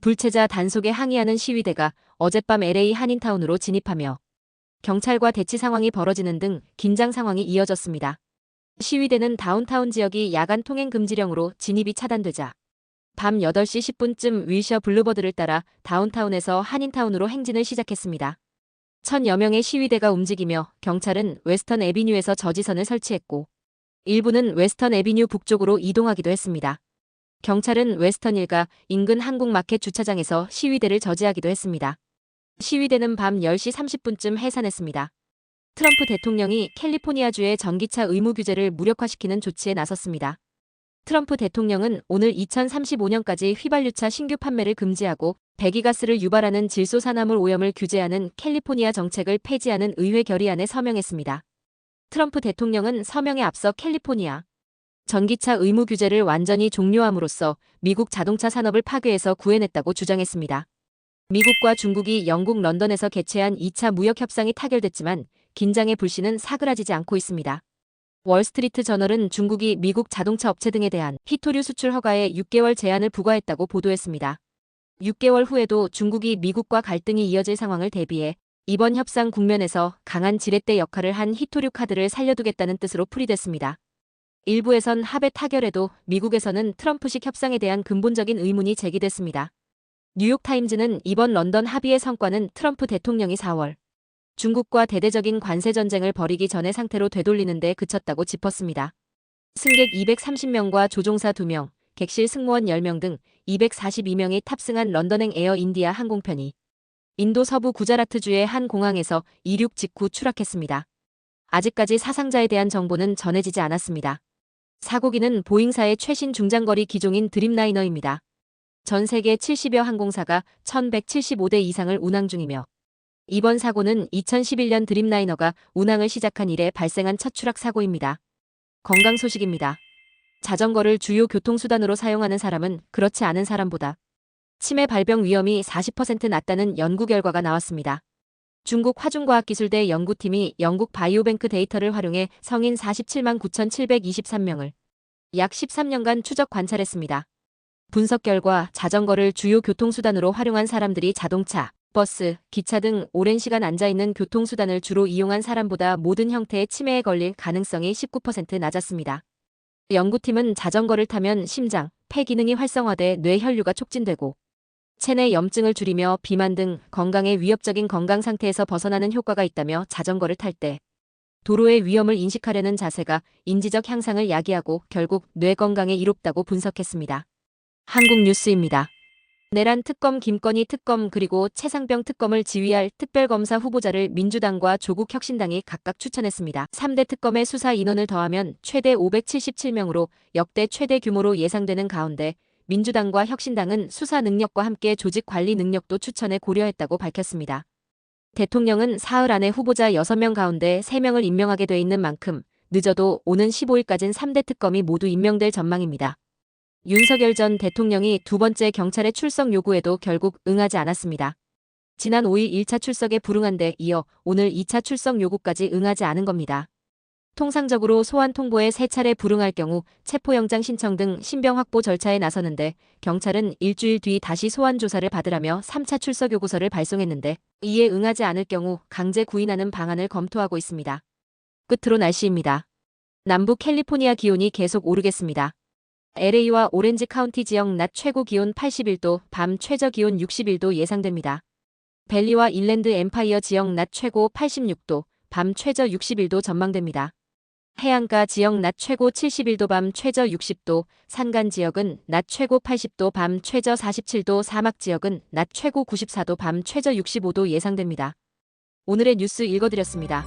불체자 단속에 항의하는 시위대가 어젯밤 LA 한인타운으로 진입하며 경찰과 대치 상황이 벌어지는 등 긴장 상황이 이어졌습니다. 시위대는 다운타운 지역이 야간 통행 금지령으로 진입이 차단되자 밤 8시 10분쯤 윌셔 블루버드를 따라 다운타운에서 한인타운으로 행진을 시작했습니다. 1000여 명의 시위대가 움직이며 경찰은 웨스턴 애비뉴에서 저지선을 설치했고 일부는 웨스턴 애비뉴 북쪽으로 이동하기도 했습니다. 경찰은 웨스턴 일가 인근 한국마켓 주차장에서 시위대를 저지하기도 했습니다. 시위대는 밤 10시 30분쯤 해산했습니다. 트럼프 대통령이 캘리포니아주의 전기차 의무 규제를 무력화시키는 조치에 나섰습니다. 트럼프 대통령은 오늘 2035년까지 휘발유차 신규 판매를 금지하고 배기가스를 유발하는 질소산화물 오염을 규제하는 캘리포니아 정책을 폐지하는 의회 결의안에 서명했습니다. 트럼프 대통령은 서명에 앞서 캘리포니아 전기차 의무 규제를 완전히 종료함으로써 미국 자동차 산업을 파괴해서 구해냈다고 주장했습니다. 미국과 중국이 영국 런던에서 개최한 2차 무역 협상이 타결됐지만 긴장의 불씨는 사그라지지 않고 있습니다. 월스트리트 저널은 중국이 미국 자동차 업체 등에 대한 희토류 수출 허가에 6개월 제한을 부과했다고 보도했습니다. 6개월 후에도 중국이 미국과 갈등이 이어질 상황을 대비해 이번 협상 국면에서 강한 지렛대 역할을 한 희토류 카드를 살려두겠다는 뜻으로 풀이됐습니다. 일부에선 합의 타결에도 미국에서는 트럼프식 협상에 대한 근본적인 의문이 제기됐습니다. 뉴욕타임즈는 이번 런던 합의의 성과는 트럼프 대통령이 4월 중국과 대대적인 관세 전쟁을 벌이기 전의 상태로 되돌리는 데 그쳤다고 짚었습니다. 승객 230명과 조종사 2명, 객실 승무원 10명 등 242명이 탑승한 런던행 에어 인디아 항공편이 인도 서부 구자라트주의 한 공항에서 이륙 직후 추락했습니다. 아직까지 사상자에 대한 정보는 전해지지 않았습니다. 사고기는 보잉사의 최신 중장거리 기종인 드림라이너입니다. 전 세계 70여 항공사가 1175대 이상을 운항 중이며 이번 사고는 2011년 드림라이너가 운항을 시작한 이래 발생한 첫 추락 사고입니다. 건강 소식입니다. 자전거를 주요 교통수단으로 사용하는 사람은 그렇지 않은 사람보다 치매 발병 위험이 40% 낮다는 연구 결과가 나왔습니다. 중국 화중과학기술대 연구팀이 영국 바이오뱅크 데이터를 활용해 성인 47만 9,723명을 약 13년간 추적 관찰했습니다. 분석 결과 자전거를 주요 교통수단으로 활용한 사람들이 자동차, 버스, 기차 등 오랜 시간 앉아있는 교통수단을 주로 이용한 사람보다 모든 형태의 치매에 걸릴 가능성이 19% 낮았습니다. 연구팀은 자전거를 타면 심장, 폐 기능이 활성화돼 뇌 혈류가 촉진되고 체내 염증을 줄이며 비만 등 건강에 위협적인 건강 상태에서 벗어나는 효과가 있다며 자전거를 탈 때 도로의 위험을 인식하려는 자세가 인지적 향상을 야기하고 결국 뇌 건강에 이롭다고 분석했습니다. 한국 뉴스입니다. 내란 특검 김건희 특검 그리고 최상병 특검을 지휘할 특별검사 후보자를 민주당과 조국혁신당이 각각 추천했습니다. 3대 특검의 수사 인원을 더하면 최대 577명으로 역대 최대 규모로 예상되는 가운데 민주당과 혁신당은 수사 능력과 함께 조직 관리 능력도 추천에 고려했다고 밝혔습니다. 대통령은 사흘 안에 후보자 6명 가운데 3명을 임명하게 돼 있는 만큼 늦어도 오는 15일까진 3대 특검이 모두 임명될 전망입니다. 윤석열 전 대통령이 두 번째 경찰의 출석 요구에도 결국 응하지 않았습니다. 지난 5일 1차 출석에 불응한 데 이어 오늘 2차 출석 요구까지 응하지 않은 겁니다. 통상적으로 소환 통보에 3차례 불응할 경우 체포영장 신청 등 신병 확보 절차에 나서는데 경찰은 일주일 뒤 다시 소환 조사를 받으라며 3차 출석 요구서를 발송했는데 이에 응하지 않을 경우 강제 구인하는 방안을 검토하고 있습니다. 끝으로 날씨입니다. 남부 캘리포니아 기온이 계속 오르겠습니다. LA와 오렌지 카운티 지역 낮 최고 기온 81도, 밤 최저 기온 61도 예상됩니다. 밸리와 인랜드 엠파이어 지역 낮 최고 86도, 밤 최저 61도 전망됩니다. 해안가 지역 낮 최고 71도, 밤 최저 60도, 산간 지역은 낮 최고 80도, 밤 최저 47도, 사막 지역은 낮 최고 94도, 밤 최저 65도 예상됩니다. 오늘의 뉴스 읽어드렸습니다.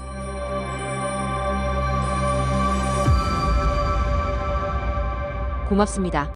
고맙습니다.